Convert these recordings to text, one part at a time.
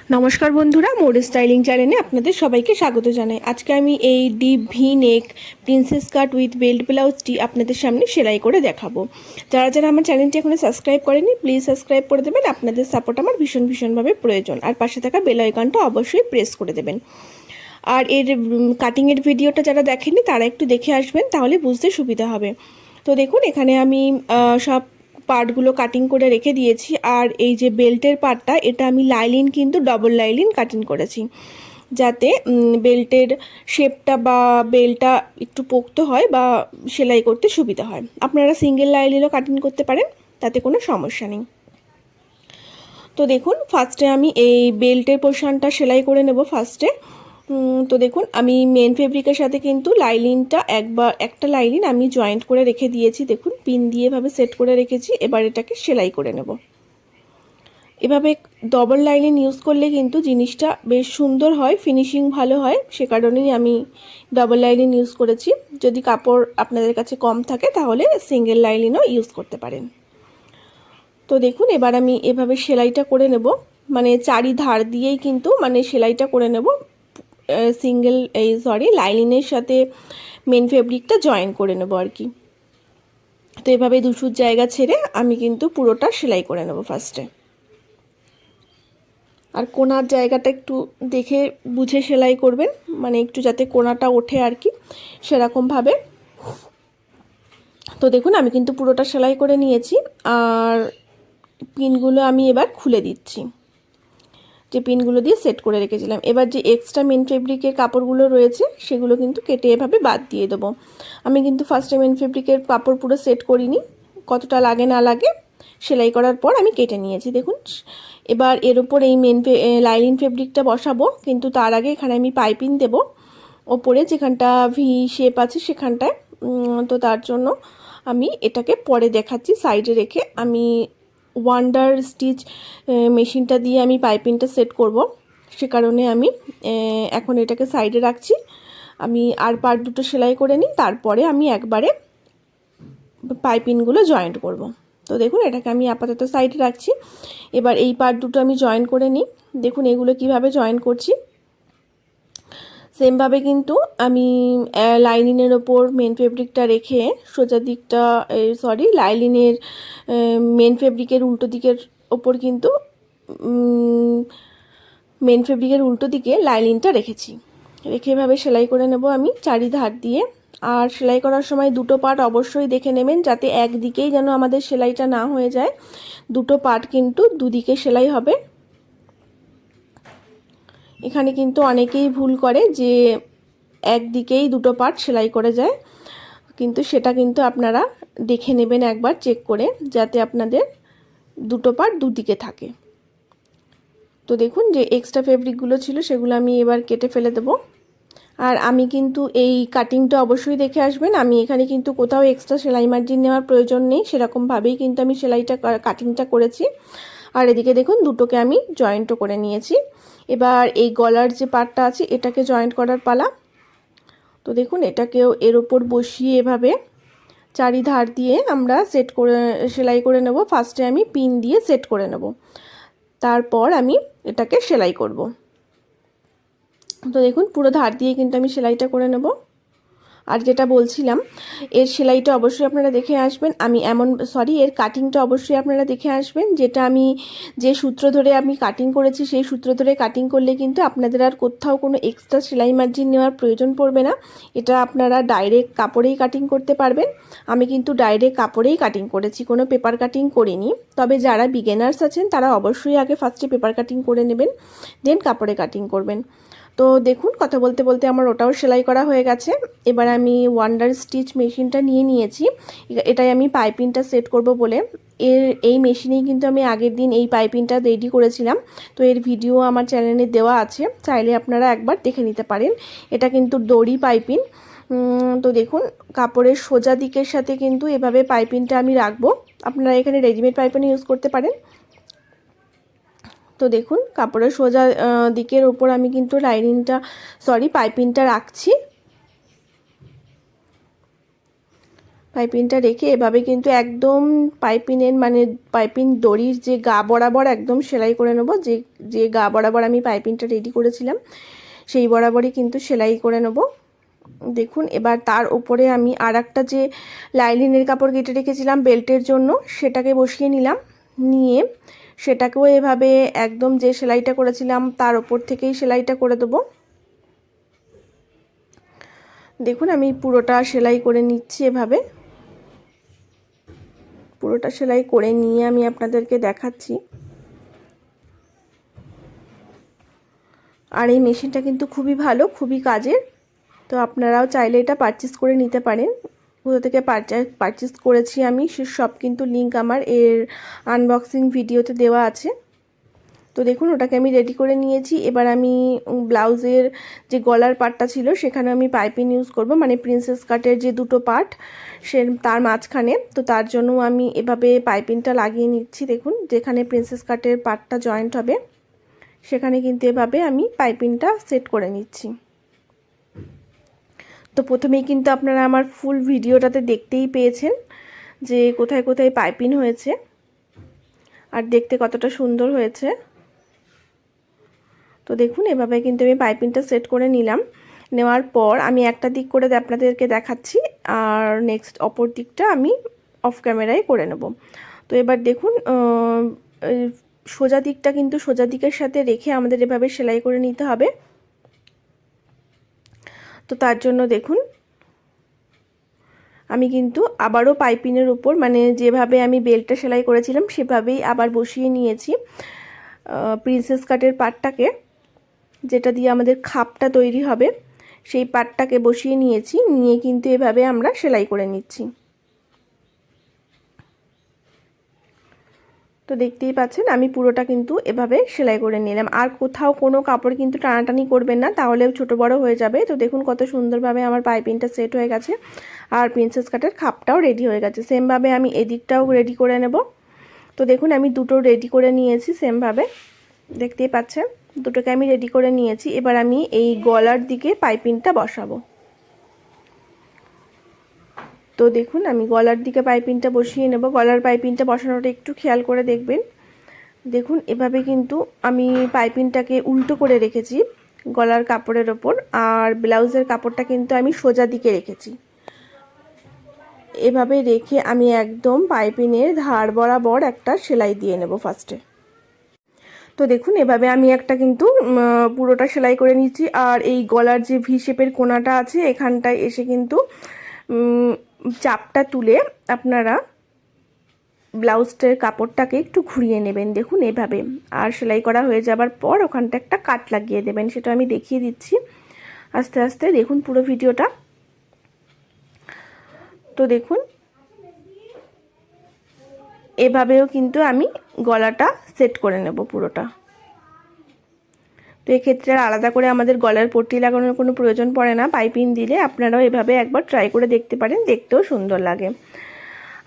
নমস্কার বন্ধুরা, mode styling চ্যানেলে আপনাদের সবাইকে স্বাগত জানাই। আজকে আমি এই deep V neck princess cut with belt ব্লাউজটি আপনাদের সামনে সেলাই করে দেখাবো। যারা যারা আমার চ্যানেলটি এখনো সাবস্ক্রাইব করেনি প্লিজ সাবস্ক্রাইব করে দেবেন। আপনাদের সাপোর্ট আমার ভীষণভাবে প্রয়োজন। আর পাশে থাকা বেল আইকনটা অবশ্যই প্রেস করে দেবেন। আর এর কাটিংয়ের ভিডিওটা যারা দেখেননি তারা একটু দেখে আসবেন, তাহলে বুঝতে সুবিধা হবে। তো দেখুন, এখানে আমি সব পার্টগুলো কাটিং করে রেখে দিয়েছি। আর এই যে বেল্টের পার্টটা, এটা আমি লাইলিন কিন্তু ডবল লাইলিন কাটিং করেছি, যাতে বেল্টের শেপটা বা বেল্টটা একটু পোক্ত হয় বা সেলাই করতে সুবিধা হয়। আপনারা সিঙ্গেল লাইলিনও কাটিং করতে পারেন, তাতে কোনো সমস্যা নেই। তো দেখুন, ফার্স্টে আমি এই বেল্টের পোর্শনটা সেলাই করে নেব ফার্স্টে। তো দেখুন, আমি মেন ফেব্রিকের সাথে কিন্তু লাইলিনটা একটা লাইলিন আমি জয়েন্ট করে রেখে দিয়েছি। দেখুন, পিন দিয়ে এভাবে সেট করে রেখেছি। এবার এটাকে সেলাই করে নেব। এভাবে ডবল লাইলিন ইউজ করলে কিন্তু জিনিসটা বেশ সুন্দর হয়, ফিনিশিং ভালো হয়। সে কারণেই আমি ডবল লাইলিন ইউজ করেছি। যদি কাপড় আপনাদের কাছে কম থাকে তাহলে সিঙ্গেল লাইলিনও ইউজ করতে পারেন। তো দেখুন, এবার আমি এভাবে সেলাইটা করে নেব, মানে চারিধার দিয়েই কিন্তু সেলাইটা করে নেব। লাইলিনের সাথে মেন ফেব্রিকটা জয়েন করে নেব আর কি। তো এভাবে দুসুর জায়গা ছেড়ে আমি কিন্তু পুরোটা সেলাই করে নেব ফার্স্টে। আর কোনার জায়গাটা একটু দেখে বুঝে সেলাই করবেন, একটু যাতে কোনাটা ওঠে আর কি, সেরকমভাবে। তো দেখুন, আমি কিন্তু পুরোটা সেলাই করে নিয়েছি। আর পিনগুলো আমি এবার খুলে দিচ্ছি, যে পিনগুলো দিয়ে সেট করে রেখেছিলাম। এবার যে এক্সট্রা মেন ফেব্রিকের কাপড়গুলো রয়েছে সেগুলো কিন্তু কেটে এভাবে বাদ দিয়ে দেবো। আমি কিন্তু ফার্স্টে মেন ফেব্রিকের কাপড় পুরো সেট করিনি, কতটা লাগে না লাগে সেলাই করার পর আমি কেটে নিয়েছি। দেখুন, এবার এর ওপর এই লাইলিন ফেব্রিকটা বসাবো, কিন্তু তার আগে এখানে আমি পাইপিং দেবো ওপরে, যেখানটা ভি শেপ আছে সেখানটায়। তো তার জন্য আমি এটাকে পরে দেখাচ্ছি। সাইডে রেখে আমি ওয়ান্ডার স্টিচ মেশিনটা দিয়ে আমি পাইপিংটা সেট করব, সে কারণে আমি এখন এটাকে সাইডে রাখছি। আমি আর পার্ট দুটো সেলাই করে নিই, তারপরে আমি একবারে পাইপিংগুলো জয়েন্ট করব। তো দেখুন, এটাকে আমি আপাতত সাইডে রাখছি। এবার এই পার্ট দুটো আমি জয়েন করে নিই। দেখুন এগুলো কিভাবে জয়েন করছি। সেমভাবে কিন্তু আমি লাইনিংয়ের ওপর মেন ফেব্রিকটা রেখে সোজা দিকটা লাইনিংয়ের মেন ফেব্রিকের উল্টো দিকের ওপর কিন্তু মেন ফেব্রিকের উল্টো দিকে লাইনিংটা রেখে এভাবে সেলাই করে নেব আমি চারিধার দিয়ে। আর সেলাই করার সময় দুটো পার্ট অবশ্যই দেখে নেবেন, যাতে একদিকেই যেন আমাদের সেলাইটা না হয়ে যায়। দুটো পার্ট কিন্তু দুদিকে সেলাই হবে। এখানে কিন্তু অনেকেই ভুল করে যে একদিকেই দুটো পার্ট সেলাই করে যায়, কিন্তু সেটা কিন্তু আপনারা দেখে নেবেন একবার চেক করে, যাতে আপনাদের দুটো পার্ট দুদিকে থাকে। তো দেখুন, যে এক্সট্রা ফেব্রিকগুলো ছিল সেগুলো আমি এবার কেটে ফেলে দেবো। আর আমি কিন্তু এই কাটিংটা অবশ্যই দেখে আসবেন। আমি এখানে কিন্তু কোথাও এক্সট্রা সেলাই মার্জিন নেওয়ার প্রয়োজন নেই, সেরকমভাবেই কিন্তু আমি সেলাইটা কাটিংটা করেছি। আর এদিকে দেখুন, দুটোকে আমি জয়েন্টও করে নিয়েছি। এবার এই গলার যে পার্টটা আছে এটাকে জয়েন্ট করার পালা। তো দেখুন, এটাকেও এর ওপর বসিয়ে এভাবে চারিধার দিয়ে আমরা সেলাই করে নেব। ফার্স্টে আমি পিন দিয়ে সেট করে নেব, তারপর আমি এটাকে সেলাই করব। তো দেখুন, পুরো ধার দিয়ে কিন্তু আমি সেলাইটা করে নেব। আর যেটা বলছিলাম, এর সেলাইটা অবশ্যই আপনারা দেখে আসবেন। এর কাটিংটা অবশ্যই আপনারা দেখে আসবেন। যে সূত্র ধরে আমি কাটিং করেছি সেই সূত্র ধরে কাটিং করলে কিন্তু আপনাদের আর কোথাও কোনো এক্সট্রা সেলাই মার্জিন নেওয়ার প্রয়োজন পড়বে না। এটা আপনারা ডাইরেক্ট কাপড়েই কাটিং করতে পারবেন। আমি কিন্তু ডাইরেক্ট কাপড়েই কাটিং করেছি, কোনো পেপার কাটিং করিনি। তবে যারা বিগিনার্স আছেন তারা অবশ্যই আগে ফার্স্টে পেপার কাটিং করে নেবেন, দেন কাপড়ে কাটিং করবেন। তো দেখুন, কথা বলতে বলতে আমার ওটাও সেলাই করা হয়ে গেছে। এবার আমি ওয়ান্ডার স্টিচ মেশিনটা নিয়েছি। এটাই আমি পাইপিংটা সেট করব বলে এই মেশিনেই কিন্তু আমি আগের দিন এই পাইপিংটা রেডি করেছিলাম। তো এর ভিডিও আমার চ্যানেলে দেওয়া আছে, চাইলে আপনারা একবার দেখে নিতে পারেন। এটা কিন্তু দড়ি পাইপিং। তো দেখুন, কাপড়ের সোজা দিকের সাথে কিন্তু এভাবে পাইপিংটা আমি রাখবো। আপনারা এখানে রেডিমেড পাইপিং ইউজ করতে পারেন। তো দেখুন, কাপড়ের সোজা দিকের ওপর আমি কিন্তু পাইপিংটা রাখছি। পাইপিংটা রেখে এভাবে কিন্তু একদম পাইপিংয়ের মানে পাইপিং দড়ির যে গা বরাবর একদম সেলাই করে নেব। যে যে গা বরাবর আমি পাইপিংটা রেডি করেছিলাম সেই বরাবরই কিন্তু সেলাই করে নেব। দেখুন এবার তার উপরে আমি আর একটা যে লাইলিনের কাপড় কেটে রেখেছিলাম বেল্টের জন্য সেটাকে বসিয়ে নিলাম। নিয়ে সেটাকেও এভাবে একদম যে সেলাইটা করেছিলাম তার উপর থেকেই সেলাইটা করে দেবো। দেখুন আমি পুরোটা সেলাই করে নিচ্ছি। এভাবে পুরোটা সেলাই করে নিয়ে আমি আপনাদেরকে দেখাচ্ছি। আর এই মেশিনটা কিন্তু খুবই ভালো, খুবই কাজের। তো আপনারাও চাইলে এটা পারচেস করে নিতে পারেন। কোথা থেকে পারচেস করেছি আমি সে সব কিন্তু লিংক আমার এর আনবক্সিং ভিডিওতে দেওয়া আছে। তো দেখুন ওটাকে আমি রেডি করে নিয়েছি। এবার আমি ব্লাউজের যে গলার পার্টটা ছিল সেখানে আমি পাইপিং ইউজ করব, মানে প্রিন্সেস কাটের যে দুটো পার্ট সে তার মাঝখানে। তো তার জন্য আমি এভাবে পাইপিংটা লাগিয়ে নিচ্ছি। দেখুন যেখানে প্রিন্সেস কাটের পার্টটা জয়েন্ট হবে সেখানে কিন্তু এভাবে আমি পাইপিংটা সেট করে নিচ্ছি। তো প্রথমেই কিন্তু আপনারা আমার ফুল ভিডিওটাতে দেখতেই পেয়েছেন যে কোথায় কোথায় পাইপিং হয়েছে আর দেখতে কতটা সুন্দর হয়েছে। তো দেখুন এভাবে কিন্তু আমি পাইপিংটা সেট করে নিলাম। নেওয়ার পর আমি একটা দিক করে আপনাদেরকে দেখাচ্ছি আর নেক্সট অপর দিকটা আমি অফ ক্যামেরায় করে নেব। তো এবার দেখুন সোজা দিকটা কিন্তু সোজা দিকের সাথে রেখে আমাদের এভাবে সেলাই করে নিতে হবে। তো তার জন্য দেখুন আমি কিন্তু আবারও পাইপিংয়ের উপর মানে যেভাবে আমি বেল্টটা সেলাই করেছিলাম সেভাবেই আবার বসিয়ে নিয়েছি প্রিন্সেস কাটের পার্টটাকে, যেটা দিয়ে আমাদের খাপটা তৈরি হবে সেই পার্টটাকে বসিয়ে নিয়েছি। নিয়ে কিন্তু এভাবে আমরা সেলাই করে নিচ্ছি। তো দেখতেই পাচ্ছেন আমি পুরোটা কিন্তু এভাবে সেলাই করে নিলাম। আর কোথাও কোনো কাপড় কিন্তু টানাটানি করবেন না, তাহলে ছোট বড় হয়ে যাবে। তো দেখুন কত সুন্দরভাবে আমার পাইপিংটা সেট হয়ে গেছে আর প্রিন্সেস কাটের খাপটাও রেডি হয়ে গেছে। সেমভাবে আমি এদিকটাও রেডি করে নেব। তো দেখুন আমি দুটো রেডি করে নিয়েছি সেমভাবে, দেখতেই পাচ্ছেন দুটোকে আমি রেডি করে নিয়েছি। এবার আমি এই গলার দিকে পাইপিংটা বসাবো। তো দেখুন আমি গলার দিকে পাইপিংটা বসিয়ে নেব। গলার পাইপিংটা বসানোটা একটু খেয়াল করে দেখবেন। দেখুন এভাবে কিন্তু আমি পাইপিংটাকে উল্টো করে রেখেছি গলার কাপড়ের ওপর, আর ব্লাউজের কাপড়টা কিন্তু আমি সোজা দিকে রেখেছি। এভাবে রেখে আমি একদম পাইপিংয়ের ধার বরাবর একটা সেলাই দিয়ে নেব ফার্স্টে। তো দেখুন এভাবে আমি একটা কিন্তু পুরোটা সেলাই করে নিচ্ছি। আর এই গলার যে ভি শেপের কোণাটা আছে এখানটায় এসে কিন্তু চাপটা তুলে আপনারা ব্লাউজটার কাপড়টাকে একটু ঘুরিয়ে নেবেন। দেখুন এভাবে, আর সেলাই করা হয়ে যাবার পর ওখানটা একটা কাট লাগিয়ে দেবেন। সেটা আমি দেখিয়ে দিচ্ছি আস্তে আস্তে, দেখুন পুরো ভিডিওটা। তো দেখুন এভাবেও কিন্তু আমি গলাটা সেট করে নেব পুরোটা। তো এক্ষেত্রে আলাদা করে আমাদের গলার পট্টি লাগানোর কোনো প্রয়োজন পড়ে না। পাইপিং দিলে আপনারাও এভাবে একবার ট্রাই করে দেখতে পারেন, দেখতেও সুন্দর লাগে।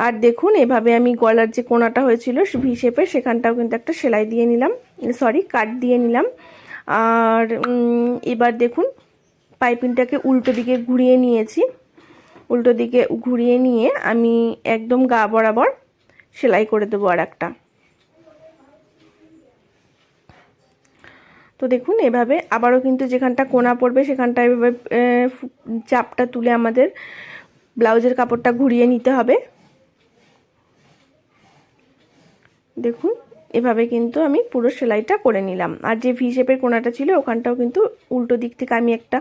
আর দেখুন এভাবে আমি গলার যে কোণাটা হয়েছিল ভি শেপের সেখানটাও কিন্তু একটা সেলাই দিয়ে নিলাম, সরি কাট দিয়ে নিলাম। আর এবার দেখুন পাইপিংটাকে উল্টো দিকে ঘুরিয়ে নিয়েছি। উল্টো দিকে ঘুরিয়ে নিয়ে আমি একদম গা বরাবর সেলাই করে দেবো আর একটা। তো দেখুন এভাবে আবারও কিন্তু যেখানটা কোণা পড়বে সেখানটা এভাবে চাপটা তুলে আমাদের ব্লাউজের কাপড়টা ঘুরিয়ে নিতে হবে। দেখুন এভাবে কিন্তু আমি পুরো সেলাইটা করে নিলাম। আর যে ভি শেপের কোণাটা ছিল ওখানটাও কিন্তু উল্টো দিক থেকে আমি একটা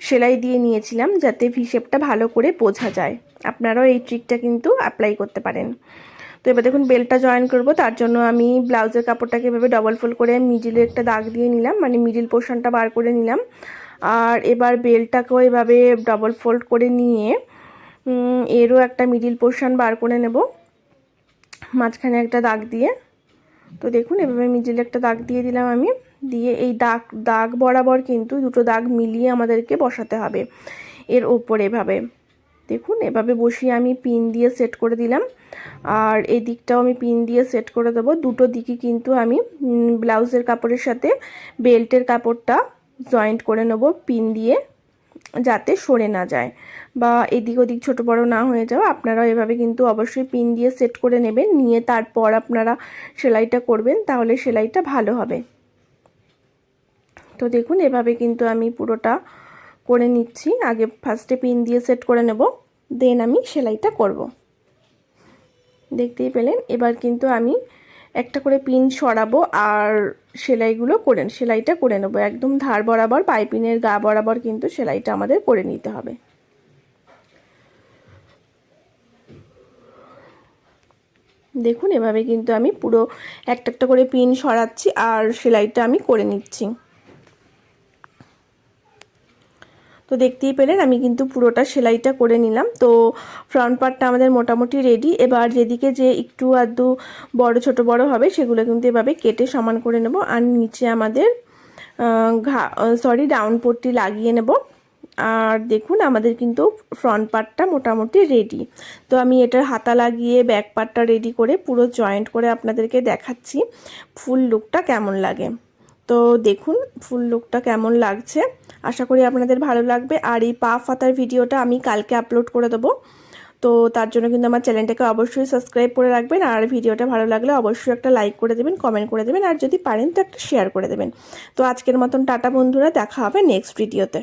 সেলাই দিয়ে নিয়েছিলাম যাতে ভি শেপটা ভালো করে বোঝা যায়। আপনারাও এই ট্রিকটা কিন্তু অ্যাপ্লাই করতে পারেন। তো এবার দেখুন বেল্টটা জয়েন করব, তার জন্য আমি ব্লাউজের কাপড়টাকে এভাবে ডবল ফোল্ড করে মিডিলে একটা দাগ দিয়ে নিলাম, মানে মিডিল পোর্শনটা বার করে নিলাম। আর এবার বেল্টটাকেও এভাবে ডবল ফোল্ড করে নিয়ে এরও একটা মিডিল পোর্শন বার করে নেব মাঝখানে একটা দাগ দিয়ে। তো দেখুন এভাবে মিডিলে একটা দাগ দিয়ে দিলাম আমি, দিয়ে এই দাগ বরাবর কিন্তু দুটো দাগ মিলিয়ে আমাদেরকে বসাতে হবে এর ওপরে। এভাবে দেখুন এভাবে বসিয়ে আমি পিন দিয়ে সেট করে দিলাম। আর এই দিকটাও আমি পিন দিয়ে সেট করে দেবো। দুটো দিকই কিন্তু আমি ব্লাউজের কাপড়ের সাথে বেল্টের কাপড়টা জয়েন্ট করে নেব পিন দিয়ে। যাতে সরে না যায় বা এদিক ওদিক ছোট বড় না হয়ে যাওয়া। আপনারাও এভাবে কিন্তু অবশ্যই পিন দিয়ে সেট করে নেবেন, নিয়ে তারপর আপনারা সেলাইটা করবেন, তাহলে সেলাইটা ভালো হবে। তো দেখুন এভাবে কিন্তু আমি পুরোটা করে নিচ্ছি। আগে ফার্স্টে পিন দিয়ে সেট করে নেব, দেন আমি সেলাইটা করব। দেখতেই পেলেন, এবার কিন্তু আমি একটা করে পিন সরাবো আর সেলাইটা করে নেব। একদম ধার বরাবর পাইপিনের গা বরাবর কিন্তু সেলাইটা আমাদের করে নিতে হবে। দেখুন এভাবে কিন্তু আমি পুরো একটা একটা করে পিন সরাচ্ছি আর সেলাইটা আমি করে নিচ্ছি। তো দেখতেই পেলেন আমি কিন্তু পুরোটা সেলাইটা করে নিলাম। তো ফ্রন্ট পার্টটা আমাদের মোটামুটি রেডি। এবার যেদিকে যে একটু আধটু ছোট বড় হবে সেগুলো কিন্তু এভাবে কেটে সমান করে নেব, আর নিচে আমাদের ডাউন পট্টি লাগিয়ে নেব। আর দেখুন আমাদের কিন্তু ফ্রন্ট পার্টটা মোটামুটি রেডি। তো আমি এটার হাতা লাগিয়ে ব্যাক পার্টটা রেডি করে পুরো জয়েন্ট করে আপনাদেরকে দেখাচ্ছি ফুল লুকটা কেমন লাগে। তো দেখুন ফুল লুকটা কেমন লাগছে, আশা করি আপনাদের ভালো লাগবে। আর এই পা ফাতার ভিডিওটা আমি কালকে আপলোড করে দেবো। তো তার জন্য কিন্তু আমার চ্যানেলটাকে অবশ্যই সাবস্ক্রাইব করে রাখবেন, আর ভিডিওটা ভালো লাগলে অবশ্যই একটা লাইক করে দেবেন, কমেন্ট করে দেবেন, আর যদি পারেন তো একটা শেয়ার করে দেবেন। তো আজকের মতন টাটা বন্ধুরা, দেখা হবে নেক্সট ভিডিওতে।